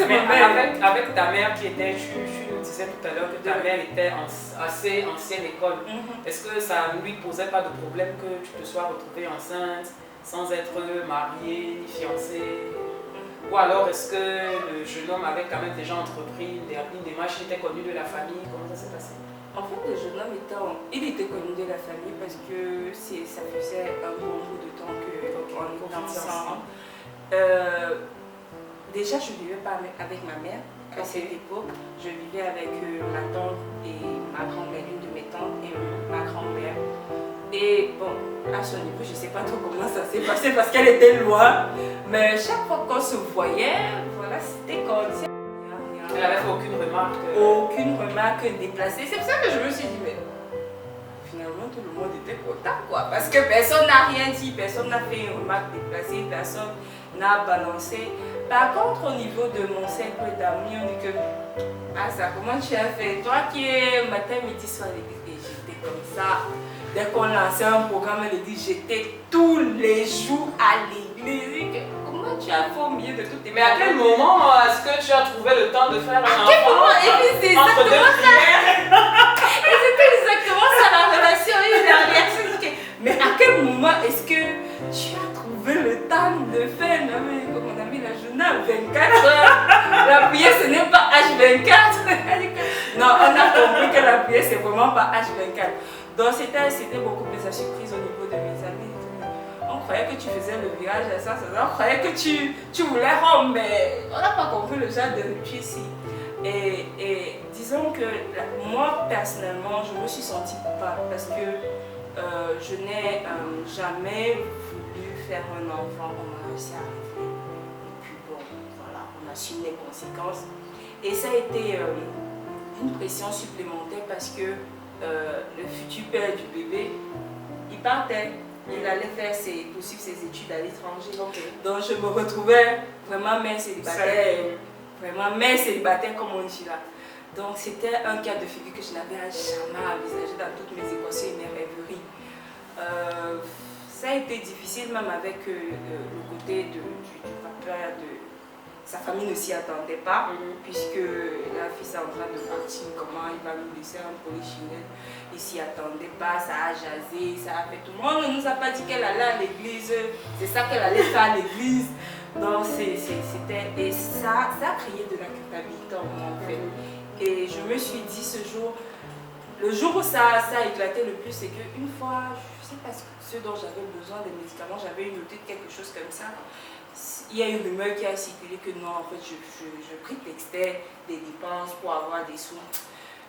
mais ma mère. avec ta mère qui était, tu nous disais tout à l'heure que ta mère était assez ancienne école. Est-ce que ça ne lui posait pas de problème que tu te sois retrouvée enceinte sans être mariée ni fiancée? Ou alors est-ce que le jeune homme avait quand même déjà entrepris une démarche, il était connu de la famille? Comment ça s'est passé? En fait, le jeune homme il était connu de la famille parce que ça faisait un bon bout de temps qu'on était ensemble. Déjà, je ne vivais pas avec ma mère à cette époque. Je vivais avec ma tante et ma grand-mère, l'une de mes tantes et ma grand-mère. Et bon, à son niveau, je ne sais pas trop comment ça s'est passé parce qu'elle était loin. Mais chaque fois qu'on se voyait, voilà, c'était cordial. Elle n'avait fait aucune remarque? Aucune remarque déplacée. C'est pour ça que je me suis dit, mais finalement, tout le monde était content, quoi. Parce que personne n'a rien dit, personne n'a fait une remarque déplacée, personne n'a balancé. Par contre, au niveau de mon cercle d'amis, on dit que, ah ça, comment tu as fait? Toi qui es matin, midi, soir à l'église, et j'étais comme ça. Dès qu'on lançait un programme, elle dit, j'étais tous les jours à l'église. Comment tu as fait au milieu de toutes tes... Mais à quel moment est-ce que tu as trouvé le temps de faire un enfant? À quel moment? Et puis c'est exactement ça. Et c'était exactement ça la relation. La réaction. Mais à quel moment est-ce que tu as trouvé le temps de faire? Non mais comme on a mis la journée à 24 heures. La prière ce n'est pas H24. Non, on a compris que la prière c'est vraiment pas H24. Donc c'était beaucoup plus la surprise au niveau de mes amis. On croyait que tu faisais le virage à ça, on croyait que tu voulais rendre, mais on n'a pas compris le genre de rupture ici. Et disons que moi personnellement, je me suis sentie coupable parce que je n'ai jamais voulu faire un enfant, on m'a réussi à arrêter. Et puis bon, voilà, on assume les conséquences. Et ça a été une pression supplémentaire parce que le futur père du bébé, il partait. Il allait poursuivre ses études à l'étranger. Donc je me retrouvais vraiment mère célibataire comme on dit là. Donc c'était un cas de figure que je n'avais jamais envisagé dans toutes mes équations et mes rêveries. Ça a été difficile même avec le côté du papa, sa famille ne s'y attendait pas, puisque la fille est en train de partir, comment il va nous laisser un polichinelle. Il ne s'y attendait pas, ça a jasé, ça a fait tout le monde. Ne nous a pas dit qu'elle allait à l'église, c'est ça qu'elle allait faire à l'église. Donc c'était. Et ça a créé de la culpabilité en moi en fait. Et je me suis dit ce jour, le jour où ça a éclaté le plus, c'est qu'une fois, je ne sais pas ce dont j'avais besoin des médicaments, j'avais une noté de quelque chose comme ça. Il y a une rumeur qui a circulé que non, en fait, je prétextais des dépenses pour avoir des sous.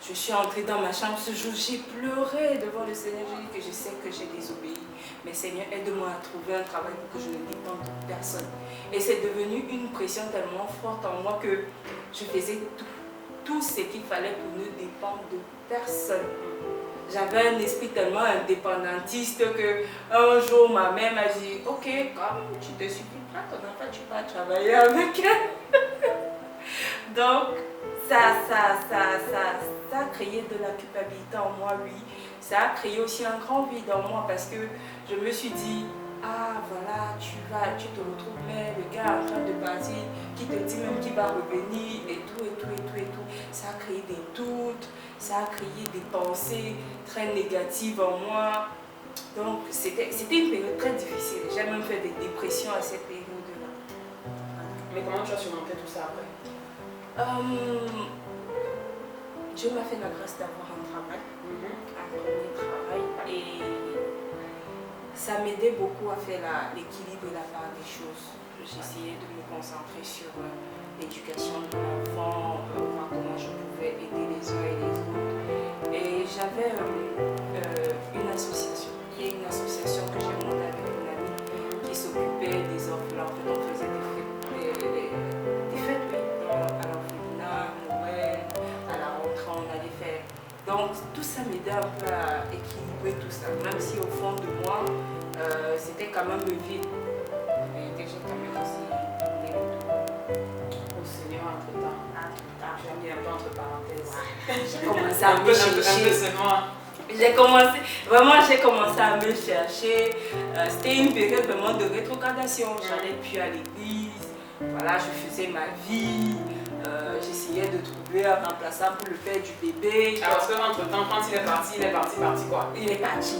Je suis entrée dans ma chambre ce jour, j'ai pleuré devant le Seigneur. J'ai dit que je sais que j'ai désobéi. Mais Seigneur, aide-moi à trouver un travail pour que je ne dépende de personne. Et c'est devenu une pression tellement forte en moi que je faisais tout ce qu'il fallait pour ne dépendre de personne. J'avais un esprit tellement indépendantiste que un jour ma mère m'a dit ok, comme tu te suffis pas, ton enfant, tu vas travailler avec elle. Donc ça a créé de la culpabilité en moi, oui. Ça a créé aussi un grand vide en moi parce que je me suis dit ah voilà, tu te retrouves mais le gars est en train de partir, qui te dit même qu'il va revenir et tout. Ça a créé des doutes, ça a créé des pensées très négatives en moi. Donc c'était une période très difficile. J'ai même fait des dépressions à cette période-là. Mais comment tu as surmonté tout ça après? Dieu m'a fait la grâce d'avoir un travail, un premier travail, et ça m'aidait beaucoup à faire l'équilibre de la part des choses. J'essayais de me concentrer sur l'éducation de l'enfant, voir comment je pouvais aider les uns et les autres. Et j'avais une association, qui est une association que j'ai montée avec une amie qui s'occupait des orphelins. En fait, on faisait des fêtes, oui, à l'orphelinat, Noël, à la rentrée, on allait faire. Donc tout ça m'aidait un peu à équilibrer tout ça, même si au fond de moi, c'était quand même vide. Mais j'ai quand même aussi donné le tout. Au Seigneur entre-temps. J'ai mis un peu entre parenthèses. J'ai commencé à me chercher. J'ai commencé à me chercher. C'était une période vraiment de rétrogradation. J'allais plus à l'église. Voilà, je faisais ma vie. J'essayais de trouver un remplaçant pour le père du bébé. Ah, parce qu'entre temps, quand il est parti quoi? Il est parti.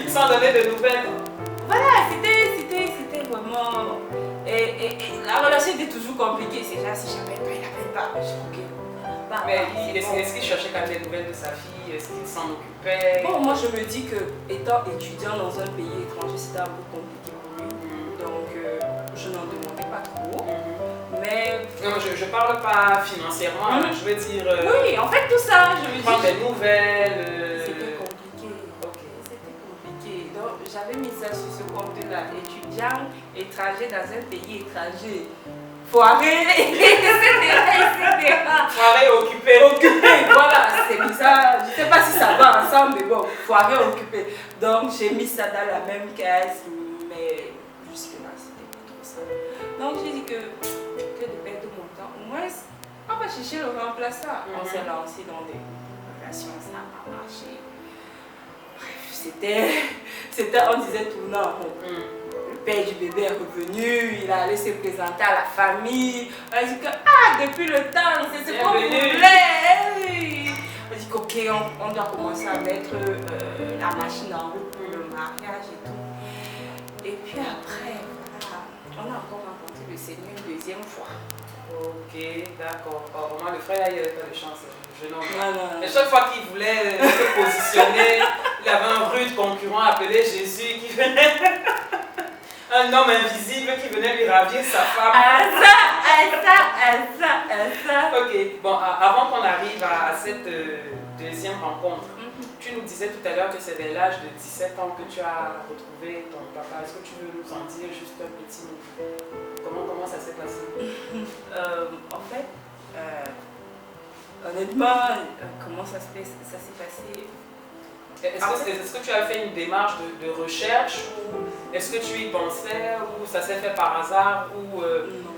Sans donner de nouvelles. Voilà, c'était vraiment... Et la relation était toujours compliquée. C'est genre, si jamais il n'avait pas, je crois que... Mais est-ce qu'il cherchait quand même des nouvelles de sa fille? Est-ce qu'il s'en occupait? Bon, moi je me dis que étant étudiant dans un pays étranger, c'était un peu compliqué pour lui. Donc je n'en demandais pas trop. Mais... Non, je parle pas financièrement, je veux dire... oui, en fait tout ça, je me dis... Prendre des nouvelles... C'était compliqué. Ok. C'était compliqué. Donc j'avais mis ça sur ce compte-là. Étudiant, étranger dans un pays étranger. Foiré, etc. Foiré, occupé. Voilà, c'est bizarre. Je ne sais pas si ça va ensemble, mais bon, foiré, occupé. Donc j'ai mis ça dans la même case, mais jusque-là, c'était pas trop ça. Donc j'ai dit que de perdre mon temps, au moins, on va chercher le remplaçant. On s'est lancé dans des relations, ça n'a pas marché. Bref, c'était, on disait tournant. Le père du bébé est revenu, il a allé se présenter à la famille. On a dit que, depuis le temps, c'est ce qu'on voulait. On a dit qu'ok, on doit commencer à mettre la machine en route pour le mariage et tout. Et puis après, voilà, on a encore rencontré le Seigneur une deuxième fois. Ok, d'accord. Oh, moi, le frère, il n'avait pas de chance. Je n'en Non. Et chaque fois qu'il voulait se positionner, il avait un rude concurrent appelé Jésus qui venait. Un homme invisible qui venait lui ravir sa femme. Ok, bon, avant qu'on arrive à cette deuxième rencontre, tu nous disais tout à l'heure que c'est dès l'âge de 17 ans que tu as retrouvé ton papa. Est-ce que tu veux nous en dire juste un petit mot? Comment ça s'est passé? En fait, honnêtement, comment ça s'est passé? Est-ce que tu as fait une démarche de recherche ou est-ce que tu y pensais ou ça s'est fait par hasard ou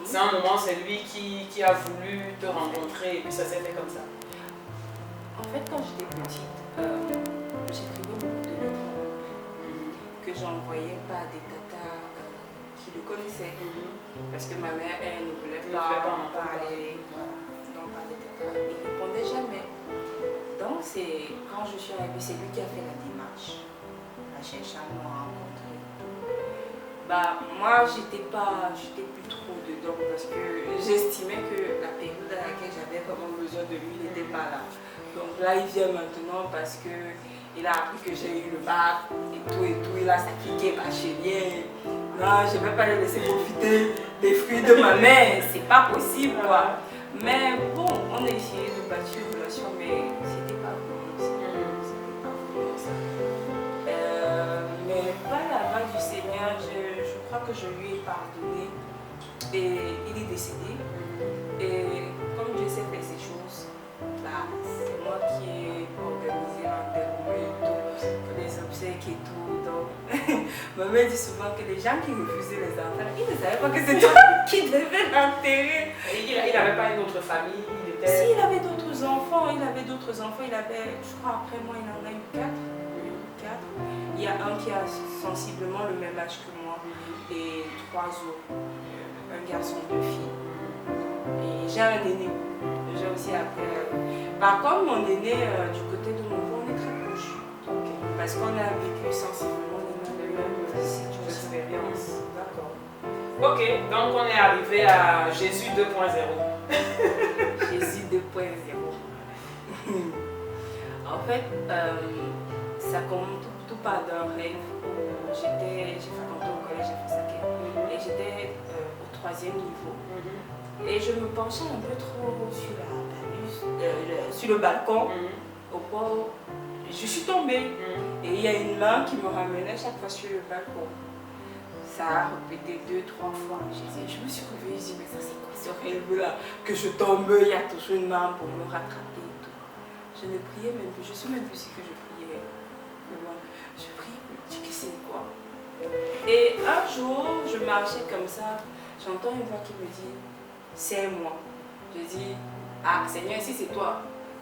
c'est un moment, c'est lui qui a voulu te rencontrer et puis ça s'est fait comme ça? En fait, quand j'étais petite, j'écrivais beaucoup de lettres que j'envoyais pas à des tatas qui le connaissaient. Parce que ma mère, elle ne voulait pas en parler. Donc, pas des tatas. Il ne répondait jamais. Donc, c'est quand je suis arrivée, c'est lui qui a fait la démarche. Il a cherché à me rencontrer. Moi, j'étais plus trop dedans parce que j'estimais que la période à laquelle j'avais vraiment besoin de lui n'était pas là. Donc là, il vient maintenant parce qu'il a appris que j'ai eu le bac et tout, il a sacrifié ma chérie. Non, je ne vais pas le laisser profiter des fruits de ma mère, c'est pas possible quoi. Mais bon, on a essayé de bâtir une relation, mais c'était pas vraiment ça. Mais par la grâce du Seigneur, je crois que je lui ai pardonné et il est décédé. Et comme Dieu sait faire ces choses, c'est moi qui ai organisé l'enterrement et tout, les obsèques et tout. Donc, ma mère dit souvent que les gens qui refusaient les enfants, ils ne savaient pas que c'est toi qui devais l'enterrer. Il n'avait pas une autre famille? Si, il avait d'autres enfants, il avait, je crois après moi, il en a eu 4. Il y a un qui a sensiblement le même âge que moi et 3 autres, un garçon, 2 filles. Et j'ai un aîné. J'ai aussi après. Comme mon aîné, du côté de mon père, on est très proches. Parce qu'on a vécu sensiblement les mêmes expériences. D'accord. Ok, donc on est arrivé à Jésus 2.0. Jésus 2.0. En fait, ça compte tout part d'un rêve où j'ai fréquenté au collège à Fossaké et j'étais au 3e niveau. Et je me penchais un peu trop sur le balcon au point où je suis tombée. Et il y a une main qui me ramenait chaque fois sur le balcon. Ça a répété 2-3 fois. Je me suis réveillée, je dis mais ça c'est quoi ce rêve-là? Que je tombe, il y a toujours une main pour me rattraper et tout. Je ne priais même plus, je suis même plus sûre que je priais. Je priais, je dis que c'est quoi? Et un jour, je marchais comme ça, j'entends une voix qui me dit, c'est moi. Je dis, Seigneur, si c'est toi,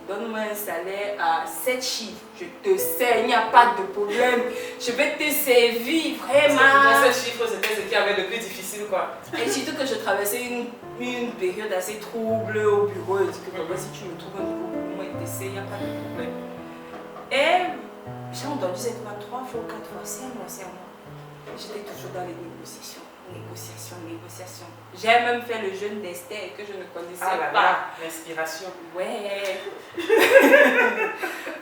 donne-moi un salaire à 7 chiffres, je te sers, il n'y a pas de problème, je vais te servir vraiment. Dans 7 chiffres, c'était ce qui avait le plus difficile, quoi. Et surtout que je traversais une période assez trouble au bureau, je dis que papa, si tu me trouves un nouveau pour moi, il te sert, il n'y a pas de problème. Et j'ai entendu cette fois 3 fois, 4 fois, c'est moi. J'étais toujours dans les négociations. J'ai même fait le jeûne d'Esther que je ne connaissais pas. L'inspiration. Ouais.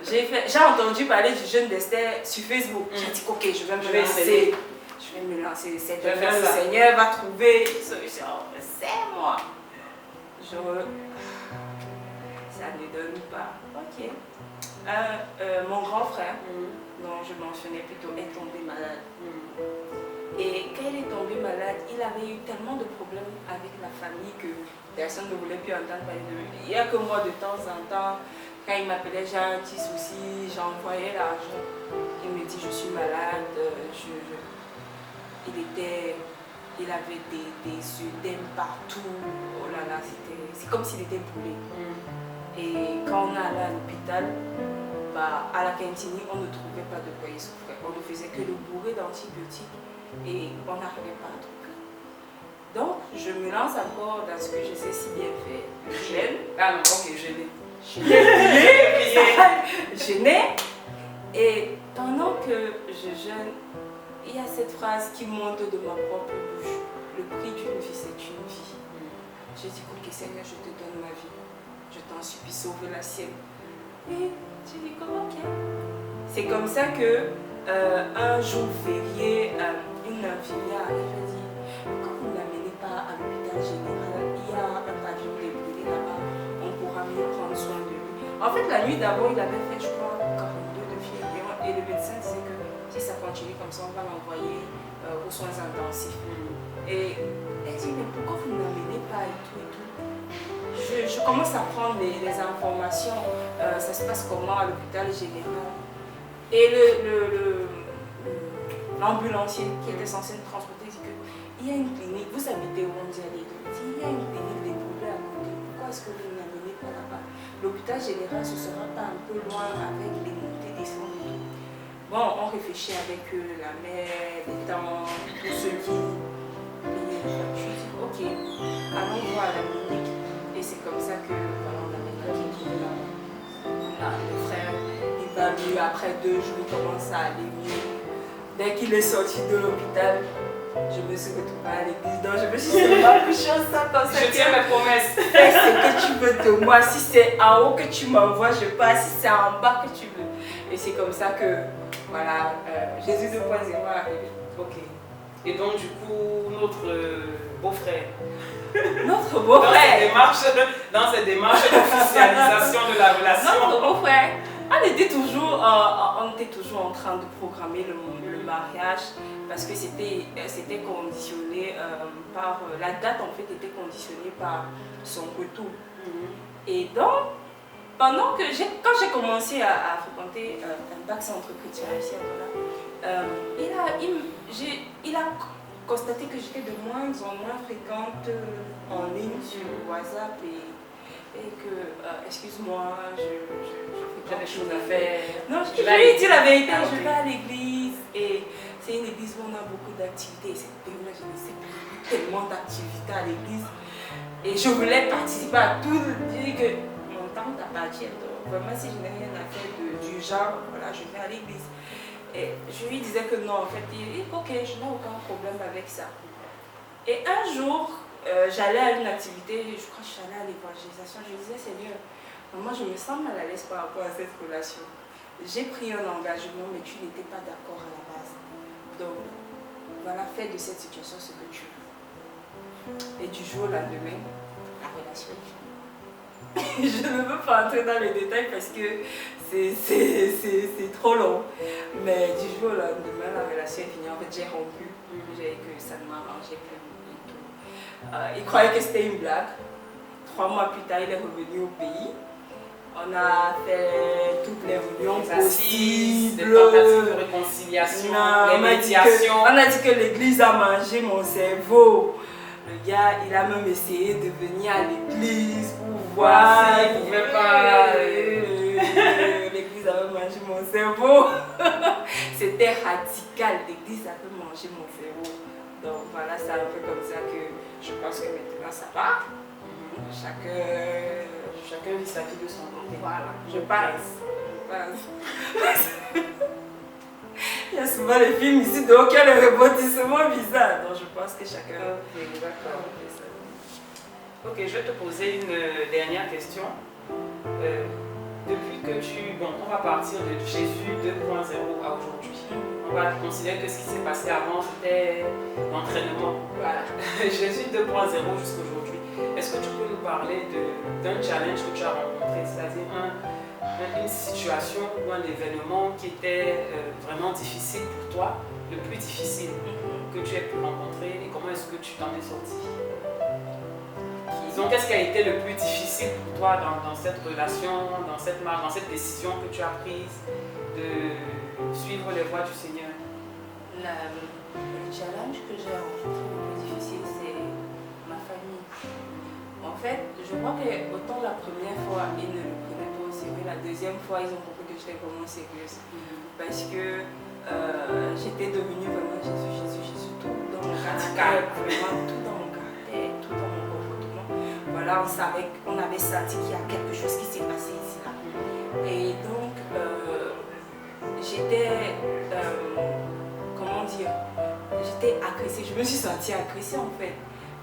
J'ai entendu parler du jeûne d'Esther sur Facebook. J'ai dit ok, je vais me lancer. Je vais me lancer. Le Seigneur va trouver une solution. C'est moi. Ça ne donne pas. Ok. Mon grand frère, dont je mentionnais plutôt, est tombé malade. Et quand il est tombé malade, il avait eu tellement de problèmes avec la famille que personne ne voulait plus entendre parler de lui. Il n'y a que moi, de temps en temps, quand il m'appelait, j'ai un petit souci, j'envoyais l'argent. Il me dit, je suis malade. Il avait des œdèmes partout. Oh là là, c'est comme s'il était brûlé. Et quand on est allé à l'hôpital, à la cantine, on ne trouvait pas de quoi il souffrait. On ne faisait que le bourrer d'antibiotiques. Et on n'arrivait pas à trouver. Donc, je me lance encore dans ce que je sais si bien faire. Jeûne. Ah non, ok, jeûner. Jeûner. Et pendant que je jeûne, il y a cette phrase qui monte de ma propre bouche. Le prix d'une vie, c'est une vie. Je dis, ok Seigneur, je te donne ma vie. Je t'en supplie, sauver la sienne. Et je dis, comment ok. C'est comme ça que un jour férié, une infirmière arrive et dit, pourquoi vous ne l'amenez pas à l'hôpital général? Il y a un pavillon débrûlé là-bas, on pourra mieux prendre soin de lui. En fait, la nuit d'avant, il avait fait, je crois, 42 de fièvre. Et le médecin disait que si ça continue comme ça, on va l'envoyer aux soins intensifs. Et elle dit, mais pourquoi vous ne l'amenez pas et tout et tout? Je commence à prendre les informations, ça se passe comment à l'hôpital général. Et l'ambulancier qui était censé nous transporter dit qu'il y a une clinique, vous habitez où? On dit aller. Il dit, il y a une clinique débrûlée à côté, pourquoi est-ce que vous ne l'amenez pas là-bas? L'hôpital général, ce ne sera pas un peu loin avec les montées, descentes et tout. Bon, on réfléchit avec la mère, les tantes, tous ceux qui payaient les factures. Je dis, ok, allons voir la clinique. Et c'est comme ça que voilà, on avait la clinique là. Le frère, il va mieux. Après 2 jours, il commence à aller mieux. Dès qu'il est sorti de l'hôpital, je me suis retrouvée à l'église. Donc je me suis dit, c'est pas plus chose ça comme ça. Je tiens mes promesses. Fais ce que tu veux de moi. Si c'est en haut que tu m'envoies, je passe. Si c'est en bas que tu veux. Et c'est comme ça que, voilà, Jésus 2.0 arrive. Ok. Et donc, du coup, notre beau-frère. Notre beau-frère. Dans cette démarche d'officialisation de la relation. Notre beau-frère. On était toujours en train de programmer le mariage parce que c'était conditionné par la date en fait était conditionnée par son retour. Et donc quand j'ai commencé à fréquenter un bac centre chrétien ici à Douala, il a constaté que j'étais de moins en moins fréquente en ligne sur WhatsApp et que excuse-moi, j'ai des choses à faire. Non, je lui ai dit la vérité, je vais à l'église et c'est une église où on a beaucoup d'activités. Et cette période-là, je ne sais pas, tellement d'activités à l'église. Et je voulais participer à tout. Je dis que mon temps t'appartient. Donc vraiment, si je n'ai rien à faire du genre, voilà, je vais à l'église. Et je lui disais que non, en fait, il dit ok, je n'ai aucun problème avec ça. Et un jour, j'allais à une activité, je crois que je suis allée à l'évangélisation, je disais Seigneur, moi je me sens mal à l'aise par rapport à cette relation. J'ai pris un engagement, mais tu n'étais pas d'accord à la base. Donc, voilà, fais de cette situation ce que tu veux. Et du jour au lendemain, la relation est finie. Je ne veux pas entrer dans les détails parce que c'est trop long. Mais du jour au lendemain, la relation est finie. En fait, j'ai rompu. J'ai dit que ça ne m'arrangeait plus. Il croyait que c'était une blague. 3 mois plus tard, il est revenu au pays. On a fait toutes les réunions possibles. Des tentatives de réconciliation, des médiations. On a dit que l'église a mangé mon cerveau. Le gars, il a même essayé de venir à l'église pour voir. Il ne pouvait pas. manger mon cerveau. C'était radical. L'église avait mangé mon cerveau. Donc voilà, c'est un peu comme ça que je pense que maintenant ça va. Chacun vit sa vie de son côté. Voilà, je pense. Il y a souvent les films ici, donc il y a le rebondissement bizarre. Donc je pense que chacun. Ok, d'accord. Ok, je vais te poser une dernière question. Depuis que bon, on va partir de Jésus 2.0 à aujourd'hui. On va considérer que ce qui s'est passé avant, c'était l'entraînement. Voilà. Jésus 2.0 jusqu'à aujourd'hui. Est-ce que tu peux nous parler d'un challenge que tu as rencontré, c'est-à-dire une situation ou un événement qui était vraiment difficile pour toi, le plus difficile que tu aies pu rencontrer, et comment est-ce que tu t'en es sorti? Disons, qu'est-ce qui a été le plus difficile pour toi dans cette relation, dans cette marche, dans cette décision que tu as prise de suivre les voies du Seigneur? Le challenge que j'ai rencontré le plus difficile, c'est ma famille. En fait, je crois que autant la première fois, ils ne le prenaient pas au sérieux, la deuxième fois, ils ont compris que j'étais vraiment sérieuse. Parce que j'étais devenue vraiment Jésus, tout dans mon caractère, vraiment tout dans mon caractère, tout dans mon comportement. Voilà, on savait qu'on avait senti qu'il y a quelque chose qui s'est passé ici, là. Et donc, j'étais, comment dire, j'étais agressée, je me suis sentie agressée en fait.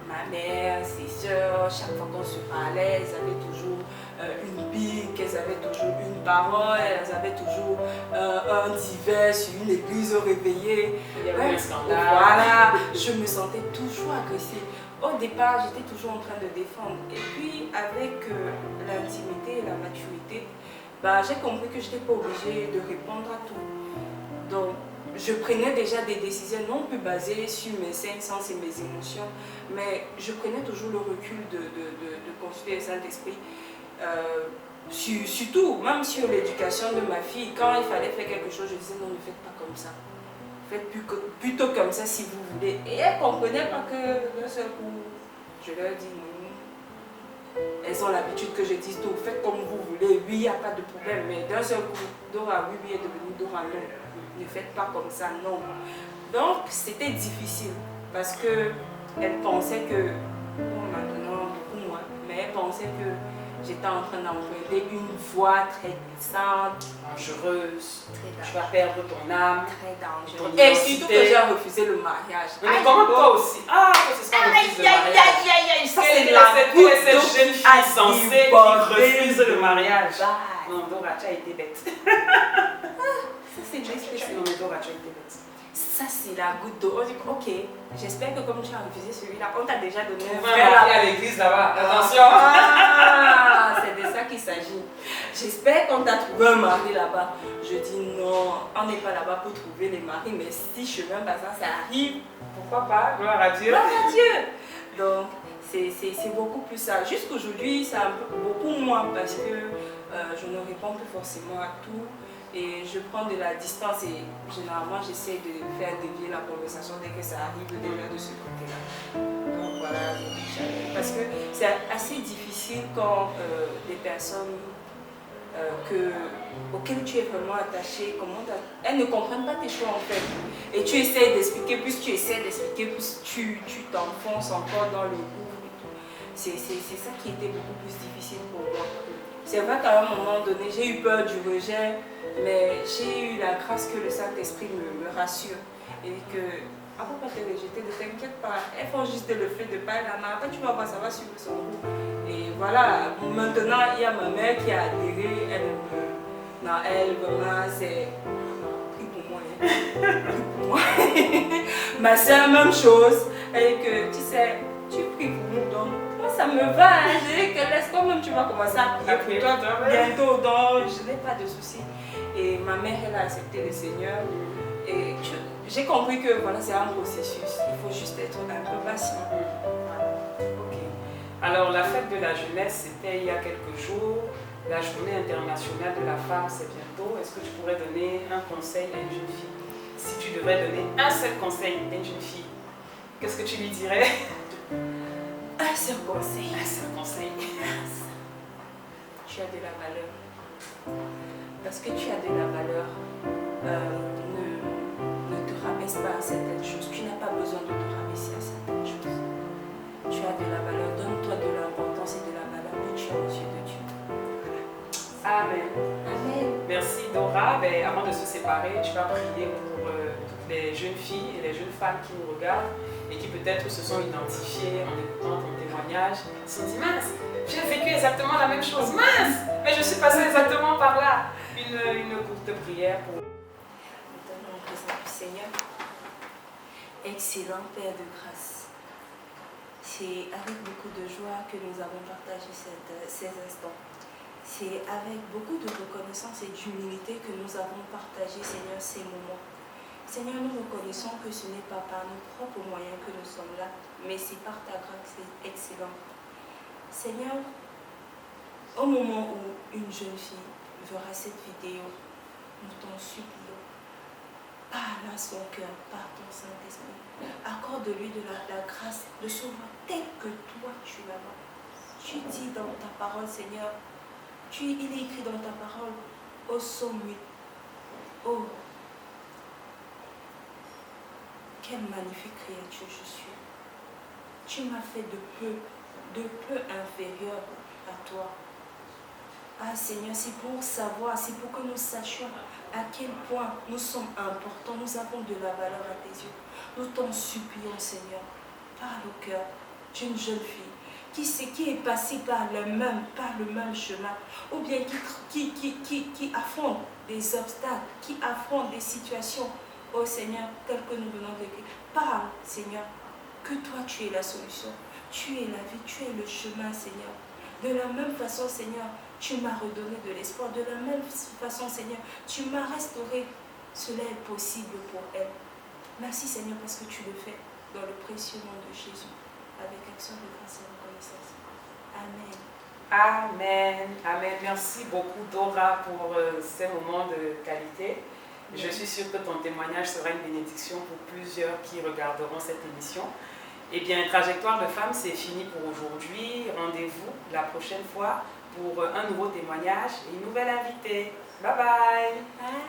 Ma mère, ses soeurs, chaque fois qu'on se parlait, elles avaient toujours une pique, elles avaient toujours une parole, elles avaient toujours un divers sur une église réveillée. Il y avait un scandale. Voilà, je me sentais toujours agressée. Au départ, j'étais toujours en train de défendre. Et puis, avec l'intimité et la maturité, j'ai compris que je n'étais pas obligée de répondre à tout. Donc, je prenais déjà des décisions non plus basées sur mes cinq sens et mes émotions, mais je prenais toujours le recul de consulter le Saint-Esprit. Surtout, même sur l'éducation de ma fille, quand il fallait faire quelque chose, je disais non, ne faites pas comme ça. Faites plutôt comme ça si vous voulez. Et elles ne comprenaient pas que d'un seul coup, je leur dis non. Elles ont l'habitude que je dise tout, faites comme vous voulez, oui, il n'y a pas de problème, mais d'un seul coup, Dora oui, oui est devenue Dora non. Ne faites pas comme ça, non. Donc, c'était difficile parce qu'elle pensait que, bon, maintenant, beaucoup moins, mais elle pensait que j'étais en train d'emprunter une voie très glissante, dangereuse, très tu vas perdre ton âme, très dangereuse. ton Et surtout que identité. j'ai refusé le mariage. Mais comment toi aussi? Ah, c'est ça, refuse le mariage. Ça, Quelle c'est est la cette jeune fille censée qui refuse le mariage? Bye. Non, Dora, tu as été bête. Ça, c'est Non, mais Dora, tu as été bête. Ça, c'est la goutte d'eau. On dit, ok, j'espère que comme tu as refusé celui-là, on t'a déjà donné un On vrai va là. à l'église là-bas, attention. Ah, c'est de ça qu'il s'agit. J'espère qu'on t'a trouvé un mari là-bas. Je dis non, on n'est pas là-bas pour trouver les maris, mais si chemin passant, ça arrive. Pourquoi pas? Gloire à Dieu. Gloire à Dieu. Donc, c'est beaucoup plus ça. Jusqu'aujourd'hui, c'est beaucoup moins parce que je ne réponds plus forcément à tout. Et je prends de la distance et généralement j'essaie de faire dévier la conversation dès que ça arrive déjà de ce côté-là. Donc voilà, parce que c'est assez difficile quand des personnes auxquelles tu es vraiment attaché, elles ne comprennent pas tes choix en fait. Et tu essaies d'expliquer, plus tu essaies d'expliquer, plus tu t'enfonces encore dans le gouffre. C'est ça qui était beaucoup plus difficile pour moi. C'est vrai qu'à un moment donné, j'ai eu peur du rejet, mais j'ai eu la grâce que le Saint-Esprit me rassure. Et que, après pas te rejeter, ne t'inquiète pas. Elles font juste le fait de parler la main. Après, tu vas voir, ça va suivre son goût. Et voilà, maintenant, il y a ma mère qui a adhéré. Elle, vraiment, c'est. Prie pour moi. Prie pour moi. Ma soeur, même chose. Et que, tu sais, tu pries pour nous, donc. Ça me va, hein. Je dis que laisse quand même, tu vas commencer à prier pour toi bientôt, donc je n'ai pas de soucis. Et ma mère, elle a accepté le Seigneur. Et j'ai compris que voilà, c'est un processus. Il faut juste être un peu patient. Voilà. Ok. Alors, la fête de la jeunesse, c'était il y a quelques jours. La journée internationale de la femme, c'est bientôt. Est-ce que tu pourrais donner un conseil à une jeune fille? Si tu devrais donner un seul conseil à une jeune fille, qu'est-ce que tu lui dirais? Un seul conseil. Un seul conseil. Tu as de la valeur. Parce que tu as de la valeur. Ne te rabaisse pas à certaines choses. Tu n'as pas besoin de te rabaisser à certaines choses. Tu as de la valeur. Donne-toi de l'importance et de la valeur que tu as aux yeux de Dieu. Amen. Amen. Merci Dora. Avant de se séparer, tu vas prier pour toutes les jeunes filles et les jeunes femmes qui nous regardent et qui peut-être se sont identifiées en écoutant ton témoignage. Ils se sont dit, mince, j'ai vécu exactement la même chose, mince, mais je suis passée exactement par là. Une courte prière pour... Nous donnons en présence du Seigneur. Excellent Père de grâce. C'est avec beaucoup de joie que nous avons partagé ces instants. C'est avec beaucoup de reconnaissance et d'humilité que nous avons partagé, Seigneur, ces moments. Seigneur, nous reconnaissons que ce n'est pas par nos propres moyens que nous sommes là, mais c'est par ta grâce excellente. Seigneur, au moment où une jeune fille verra cette vidéo, nous t'en supplions, parle à son cœur par ton Saint-Esprit. Accorde-lui de la grâce de se voir tel que toi tu la vois. Tu dis dans ta parole, Seigneur, il est écrit dans ta parole, au psaume 8, oh, quelle magnifique créature je suis. Tu m'as fait de peu inférieur à toi. Ah Seigneur, c'est pour savoir, c'est pour que nous sachions à quel point nous sommes importants, nous avons de la valeur à tes yeux. Nous t'en supplions, Seigneur, parle au cœur d'une jeune fille qui est passée par le même chemin, ou bien qui affronte des obstacles, qui affronte des situations, oh Seigneur, telles que nous venons de dire. Parle, Seigneur, que toi tu es la solution, tu es la vie, tu es le chemin, Seigneur. De la même façon, Seigneur, tu m'as redonné de l'espoir. De la même façon, Seigneur, tu m'as restauré. Cela est possible pour elle. Merci, Seigneur, parce que tu le fais dans le précieux nom de Jésus, avec action de grâce et reconnaissance. Amen. Amen. Amen. Merci beaucoup, Dora, pour ces moments de qualité. Je suis sûre que ton témoignage sera une bénédiction pour plusieurs qui regarderont cette émission. Eh bien, Trajectoire de Femmes, c'est fini pour aujourd'hui. Rendez-vous la prochaine fois pour un nouveau témoignage et une nouvelle invitée. Bye bye. Bye.